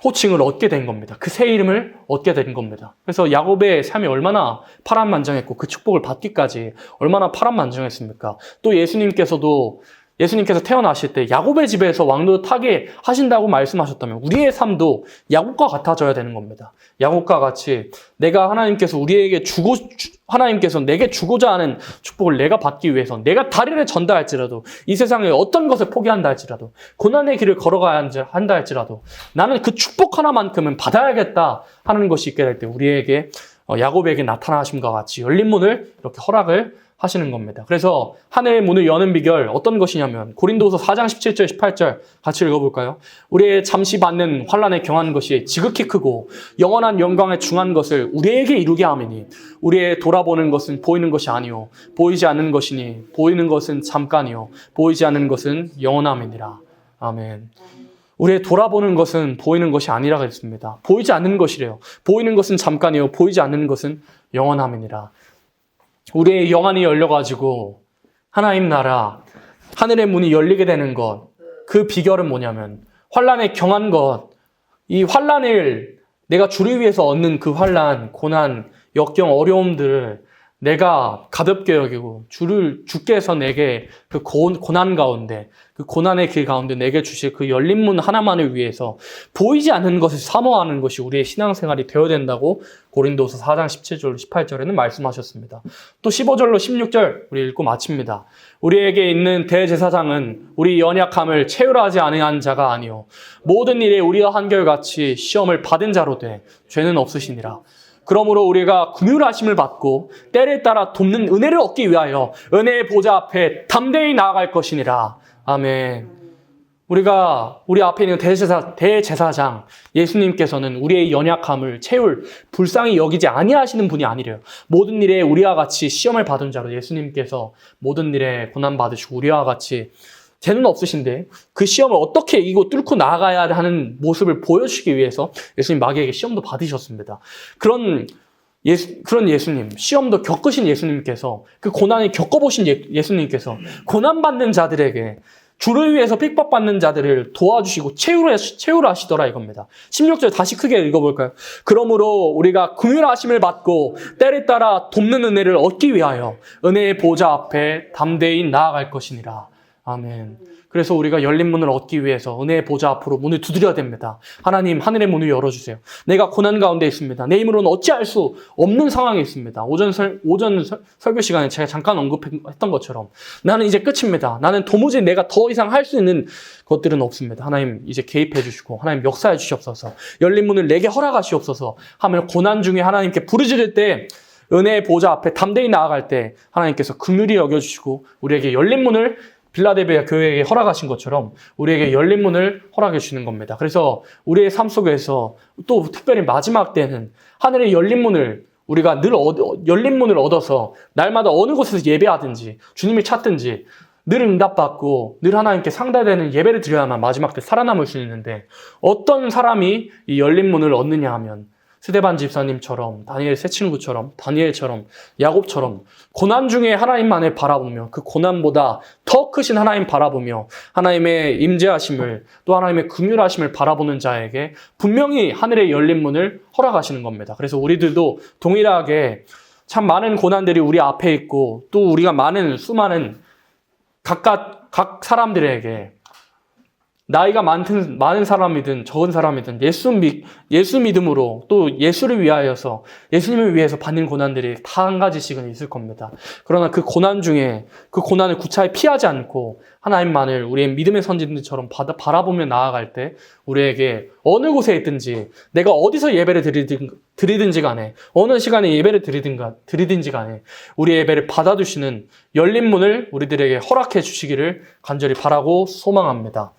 Speaker 1: 호칭을 얻게 된 겁니다. 그 새 이름을 얻게 된 겁니다. 그래서 야곱의 삶이 얼마나 파란만장했고 그 축복을 받기까지 얼마나 파란만장했습니까? 또 예수님께서 태어나실 때 야곱의 집에서 왕노릇하게 하신다고 말씀하셨다면 우리의 삶도 야곱과 같아져야 되는 겁니다. 야곱과 같이 하나님께서 내게 주고자 하는 축복을 내가 받기 위해서 내가 다리를 전다 할지라도, 이 세상에 어떤 것을 포기한다 할지라도, 고난의 길을 걸어가야 한다 할지라도 나는 그 축복 하나만큼은 받아야겠다 하는 것이 있게 될 때 우리에게 야곱에게 나타나심과 같이 열린 문을 이렇게 허락을 하시는 겁니다. 그래서 하늘의 문을 여는 비결 어떤 것이냐면 고린도서 4장 17절 18절 같이 읽어볼까요? 우리의 잠시 받는 환난에 경한 것이 지극히 크고 영원한 영광에 중한 것을 우리에게 이루게 하매니 우리의 돌아보는 것은 보이는 것이 아니요 보이지 않는 것이니 보이는 것은 잠깐이요 보이지 않는 것은 영원함이니라. 아멘. 우리의 돌아보는 것은 보이는 것이 아니라 했습니다. 보이지 않는 것이래요. 보이는 것은 잠깐이요 보이지 않는 것은 영원함이니라. 우리의 영안이 열려가지고 하나님 나라, 하늘의 문이 열리게 되는 것, 그 비결은 뭐냐면 환난에 경한 것, 이 환난을 내가 주를 위해서 얻는 그 환난, 고난, 역경, 어려움들을 내가 가볍게 여기고 주께서 내게 그 고난 가운데, 그 고난의 길 가운데 내게 주실 그 열린 문 하나만을 위해서 보이지 않는 것을 사모하는 것이 우리의 신앙생활이 되어야 된다고 고린도서 4장 17절 18절에는 말씀하셨습니다. 또 15절로 16절 우리 읽고 마칩니다. 우리에게 있는 대제사장은 우리 연약함을 채울하지 아니한 자가 아니요 모든 일에 우리와 한결같이 시험을 받은 자로 돼 죄는 없으시니라. 그러므로 우리가 긍휼하심을 받고 때를 따라 돕는 은혜를 얻기 위하여 은혜의 보좌 앞에 담대히 나아갈 것이니라. 아멘. 우리 앞에 있는 대제사장 예수님께서는 우리의 연약함을 채울 불쌍히 여기지 아니하시는 분이 아니래요. 모든 일에 우리와 같이 시험을 받은 자로 예수님께서 모든 일에 고난 받으시고 우리와 같이 죄는 없으신데 그 시험을 어떻게 이기고 뚫고 나아가야 하는 모습을 보여주시기 위해서 예수님 마귀에게 시험도 받으셨습니다. 그런 예수님, 시험도 겪으신 예수님께서, 그 고난을 겪어보신 예수님께서 고난받는 자들에게 주를 위해서 핍박받는 자들을 도와주시고 채우라 하시더라 이겁니다. 16절 다시 크게 읽어볼까요? 그러므로 우리가 긍휼하심을 받고 때를 따라 돕는 은혜를 얻기 위하여 은혜의 보좌 앞에 담대히 나아갈 것이니라. 아멘. 그래서 우리가 열린 문을 얻기 위해서 은혜의 보좌 앞으로 문을 두드려야 됩니다. 하나님, 하늘의 문을 열어주세요. 내가 고난 가운데 있습니다. 내 힘으로는 어찌할 수 없는 상황에 있습니다. 오전 설교 시간에 제가 잠깐 언급했던 것처럼 나는 이제 끝입니다. 나는 도무지 내가 더 이상 할 수 있는 것들은 없습니다. 하나님 이제 개입해 주시고 하나님 역사해 주시옵소서. 열린 문을 내게 허락하시옵소서 하며 고난 중에 하나님께 부르짖을 때 은혜의 보좌 앞에 담대히 나아갈 때 하나님께서 긍휼히 여겨주시고 우리에게 열린 문을 빌라델비아 교회에게 허락하신 것처럼 우리에게 열린 문을 허락해 주시는 겁니다. 그래서 우리의 삶 속에서 또 특별히 마지막 때는 하늘의 열린 문을 우리가 늘 열린 문을 얻어서 날마다 어느 곳에서 예배하든지 주님을 찾든지 늘 응답받고 늘 하나님께 상달되는 예배를 드려야만 마지막 때 살아남을 수 있는데 어떤 사람이 이 열린 문을 얻느냐 하면 스데반 집사님처럼 다니엘 세 친구처럼 다니엘처럼 야곱처럼 고난 중에 하나님만을 바라보며 그 고난보다 더 크신 하나님 바라보며 하나님의 임재하심을 또 하나님의 긍휼하심을 바라보는 자에게 분명히 하늘의 열린 문을 허락하시는 겁니다. 그래서 우리들도 동일하게 참 많은 고난들이 우리 앞에 있고 또 우리가 수많은 각 사람들에게 나이가 많은 사람이든 적은 사람이든 예수 믿음으로 또 예수를 위하여서 예수님을 위해서 받는 고난들이 다 한 가지씩은 있을 겁니다. 그러나 그 고난 중에 그 고난을 구차히 피하지 않고 하나님만을 우리의 믿음의 선진들처럼 바라보며 나아갈 때 우리에게 어느 곳에 있든지 내가 어디서 예배를 드리든지 간에 어느 시간에 예배를 드리든지 간에 우리의 예배를 받아주시는 열린 문을 우리들에게 허락해 주시기를 간절히 바라고 소망합니다.